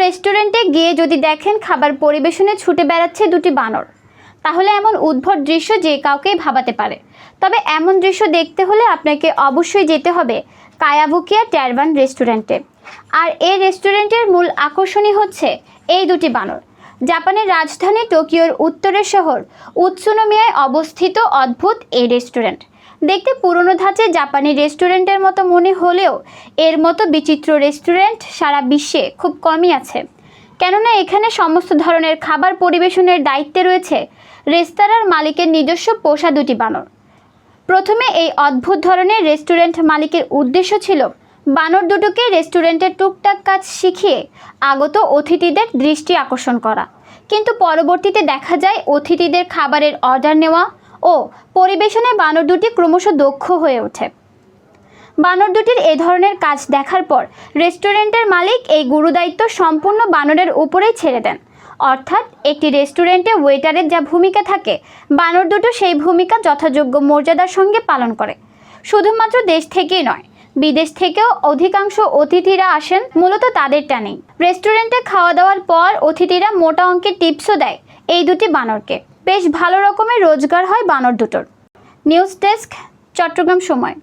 রেস্টুরেন্টে গিয়ে যদি দেখেন খাবার পরিবেশনে ছুটে বেড়াচ্ছে দুটি বানর, তাহলে এমন উদ্ভট দৃশ্য যে কাউকেই ভাবাতে পারে। তবে এমন দৃশ্য দেখতে হলে আপনাকে অবশ্যই যেতে হবে কায়াবুকিয়া ট্যারবান রেস্টুরেন্টে। আর এই রেস্টুরেন্টের মূল আকর্ষণই হচ্ছে এই দুটি বানর। জাপানের রাজধানী টোকিওর উত্তরের শহর উৎসুনোমিয়ায় অবস্থিত অদ্ভুত এই রেস্টুরেন্ট। দেখতে পুরনো ধাঁচে জাপানি রেস্টুরেন্টের মতো মনে হলেও এর মতো বিচিত্র রেস্টুরেন্ট সারা বিশ্বে খুব কমই আছে, কেননা এখানে সমস্ত ধরনের খাবার পরিবেশনের দায়িত্বে রয়েছে রেস্তোরাঁর মালিকের নিজস্ব পোষা দুটি বানর। প্রথমে এই অদ্ভুত ধরনের রেস্টুরেন্ট মালিকের উদ্দেশ্য ছিল বানর দুটোকে রেস্টুরেন্টের টুকটাক কাজ শিখিয়ে আগত অতিথিদের দৃষ্টি আকর্ষণ করা, কিন্তু পরবর্তীতে দেখা যায় অতিথিদের খাবারের অর্ডার নেওয়া ও পরিবেশনে বানর দুটি ক্রমশ দক্ষ হয়ে ওঠে। বানর দুটির এ ধরনের কাজ দেখার পর রেস্টুরেন্টের মালিক এই গুরুদায়িত্ব সম্পূর্ণ বানরের উপরেই ছেড়ে দেন। অর্থাৎ একটি রেস্টুরেন্টে ওয়েটারের যা ভূমিকা থাকে, বানর দুটো সেই ভূমিকা যথাযোগ্য মর্যাদার সঙ্গে পালন করে। শুধুমাত্র দেশ থেকেই নয়, বিদেশ থেকেও অধিকাংশ অতিথিরা আসেন মূলত তাদের টানেই। রেস্টুরেন্টে খাওয়া দাওয়ার পর অতিথিরা মোটা অঙ্কের টিপসও দেয় এই দুটি বানরকে। বেশ ভালো রকমের রোজগার হয় বানর দুটোর। নিউজ ডেস্ক, চট্টগ্রাম সময়।